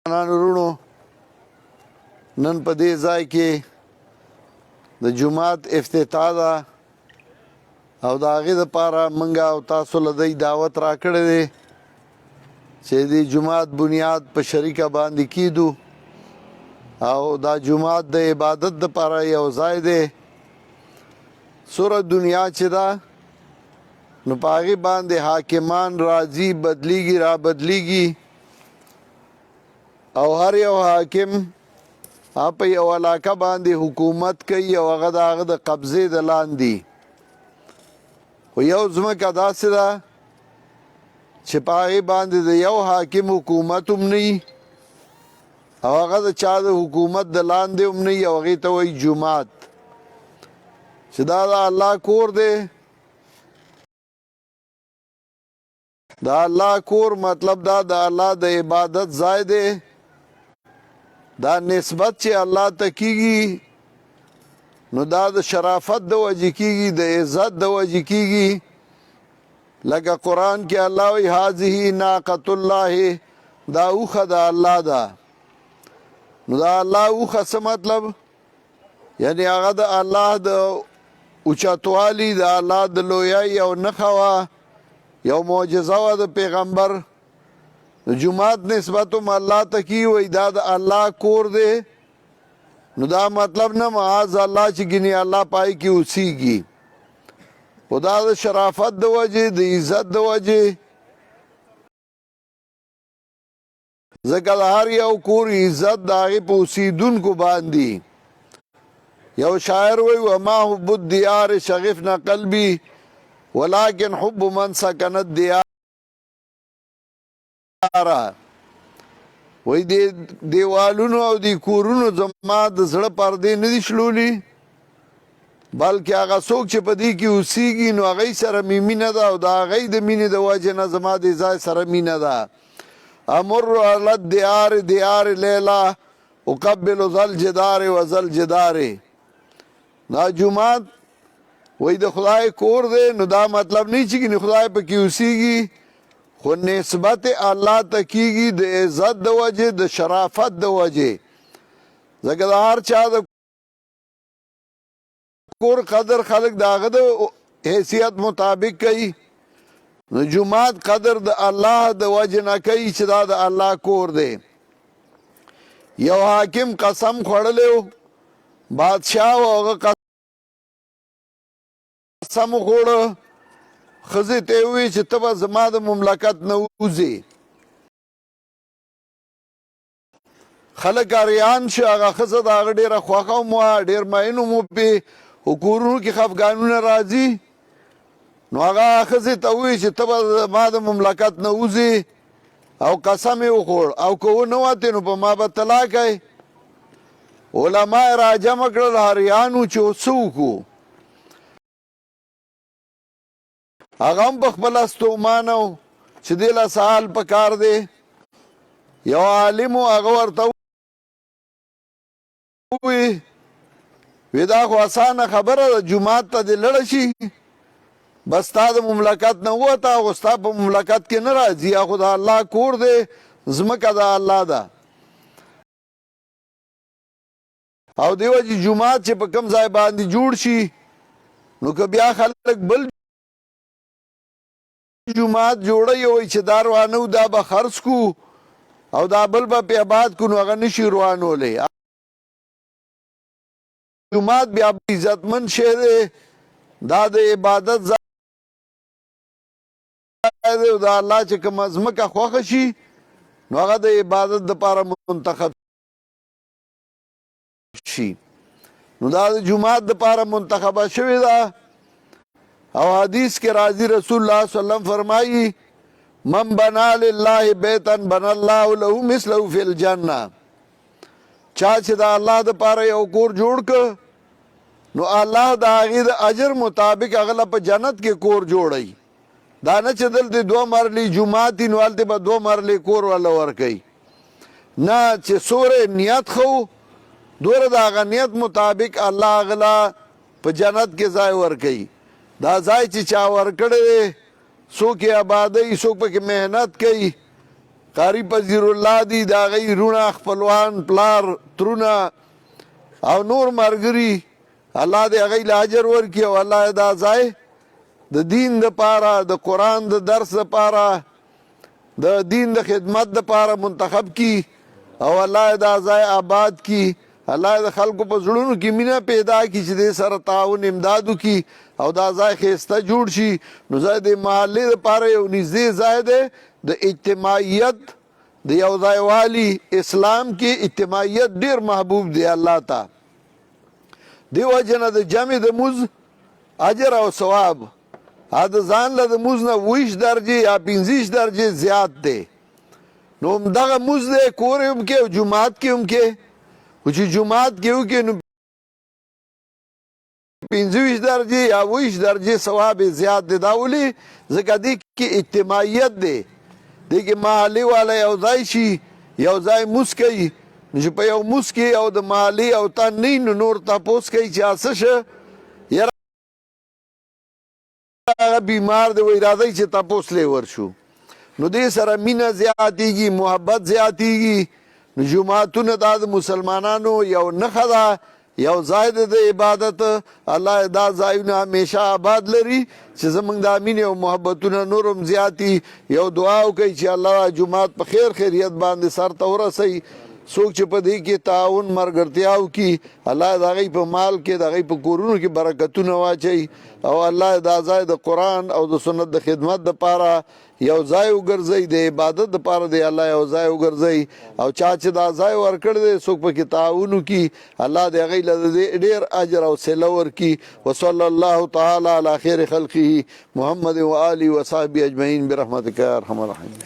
مسلمانانو وروڼو، نن په دې ځای کې د جومات افتتاح ده او د هغې دپاره موږ او تاسو له دی دعوت راکړی دی چې د جومات بنیاد په شریکه باندې کیدو او دا جومات د عبادت دپاره یو ځای دی. سوره دنیا چې ده نو په هغې باندې حاکمان راځي، بدلیږي، را بدلیږي او هر یو حاکم په یو علاقه باندې حکومت کوي او هغه د هغه د قبضې د لاندې. خو یو ځمکه داسې ده چې په هغې باندې د یو حاکم حکومت هم نه وي او هغه د چا د حکومت د لاندې هم نه وي او هغې ته وایي جومات، چې دا د الله کور دی. د الله کور مطلب دا د الله د عبادت ځای دی. دا نسبت چې الله ته کیږي نو دا د شرافت د وجې کیږي، د عزت د وجې کیږي. لکه قرآن کې الله وایي هذه ناقة الله، دا اوښه د الله ده. نو دا الله اوښه څه مطلب؟ یعنی هغه د الله د اوچتوالي، د الله د لویۍ یو نښه وه، یو معجزه وه د پیغمبر. د جومات نسبت هم الله ته کیږي، وایي دا د الله کور دی. نو دا مطلب نه معاذ الله چې ګینې الله پای کې اوسیږي، خو دا د شرافت د وجې، د عزت د وجې. ځکه د هر یو کور عزت د هغې په اوسېدونکو باندې. یو شاعر وایي وما حب الدیار شغفنا قلبي ولكن حب من سکن الدیار. وایي د دیوالونو او د کورونو زما د زړه پردې نه دي شلولي، بلکې هغه څوک چې په دې کې اوسېږي نو هغوی سره مې مینه ده او د هغوی د مینې د وجې نه زما د ځای سره مینه ده. امر علی الدیار دیار لیلا اقبل ذا الجدار و ذا الجدار. دا جومات وایي د خدای کور دی. نو دا مطلب نه چې ګینې خدای پکې اوسېږي، خو نسبت الله ته کیږي د عزت د وجې، د شرافت د وجې. ځکه د هر چا د کور قدر خلک د هغه د حیثیت مطابق کوي. نو جومات قدر د الله د وجې نه کوي چې دا د الله کور دی. یو حاکم قسم خوړلی و، بادشاه و، هغه قسم وخوړه، ښځې ته یې وویل چې ته به زما د مملکت نه وځې. خلک اریان شو، هغه ښځه د هغه ډېره خوښه هم وه، ډېر مین هم و پې، خو کورونو کې خفګانونه راځي. نو هغه ښځې ته وویل چې ته به زما د مملکت نه وځې او قسم یې وخوړ او که ونه وتې نو په ما به طلاق یې. علما یې راجمع کړل حریانو چې اوس څه وکړو. هغه هم په خپله ستومانه و چې دې له سهال پکار دی. یو عالم و، هغه ورته ووایي وی دا خو اسانه خبره ده، جومات ته دې لړه شي، بس ستا د مملکت نه ووته، خو ستا په مملکت کې نه راځي، خو د الله کور دی، ځمکه د الله ده. او دې وجې جومات چې په کوم ځای باندې جوړ شي نو که بیا خلک بل جومات جوړوي وایي چې دا روانو دا به خرڅ کو او دا بل به پې آباد کو، نو هغه نشي روانولی. جومات بیا عزتمند شی دی، دا د عبادت ځای دی او د الله چې کومه ځمکه خوښه شي نو هغه د عبادت دپاره منتخب شي. نو دا د جومات دپاره منتخبه شوې ده. او حدیث کې راځي رسول الله صلی الله علیه وسلم فرمایي من بنا لله بیتا بنا الله له مثله فی الجنه. چا چې د الله دپاره یو کور جوړ که نو الله د هغې د اجر مطابق هغه له په جنت کې کور جوړوي. دا نه چې دلته 2 مرلې جومات وي نو هلته به 2 مرلې کور وله ورکوي. نه، چې څومره نیت ښه و دومره د هغه نیت مطابق الله هغه له په جنت کې ځای ورکوي. دا ځای چې چا ورکړی دی څوک یې آبادوي، څوک پکې محنت کوي، قاری پذیر الله دی دا غي رونه خپلوان پلار ترونه او نور مرګري الله دې هغوی له اجر ورکړي او الله دا ځای د دین دپاره د قرآن د درس دپاره د دین د خدمت دپاره منتخب کی او الله دا ځای آباد کی الله د خلکو په زړونو کې مینه پیدا کی چې دې سره تعاون امداد وکړي او دا ځای ښایسته جوړ شي نو ځای د محلې دپاره یو نږدې ځای دی د اجتماعیت د یو ځای والي اسلام کې اجتماعیت ډیر محبوب دی الله ته دی وجه نه د جمع د مز اجر او ثواب د ځان له د مز نه 20 درجې یا 15 درجې زیات دی نو همدغه مز دی کور هم کې او جومات کې هم کې خو چې جومات کې وکړې نو 15 درجې یا 20 درجې ثواب زیات دی دا ولې ځکه دې کې اجتماعیت دی دې کې محلې والا یو ځای شي یو ځای مز کوي نو چې په یو مز کې او د محلې او تن نه نو نور تپوس کوي چې څه شه یاره هغه بیمار دی وایي راځئ چې تپوس لې ورشو نو دې سره مینه زیاتېږي محبت زیاتېږي نو جوماتونه دا د مسلمانانو یو نښه ده یو ځای دی د عبادت الله دا ځایونه همیشه آباد لري چې زموږ دا مینې او محبتونه نور هم زیاتي یو دعا وکړئ چې الله جومات په خیر خیریت باندې سر ته ورسوي څوک چې په دې کې تعاون ملګرتیا وکړي الله د هغوی په مال کې د هغوی په کورونو کې برکتونه واچوي او الله دا ځای د قرآن او د سنت د خدمت دپاره یو ځای وګرځوي د عبادت دپاره دی الله یو ځای وګرځوي او چا چې دا ځای ورکړی دی څوک پکې تعاون وکړي الله د هغوی له ډېر اجر او صله ورکړي وصلی الله تعالی علی خیر خلقه محمد و آله و صحبه اجمعین برحمتک یا ارحم الراحمین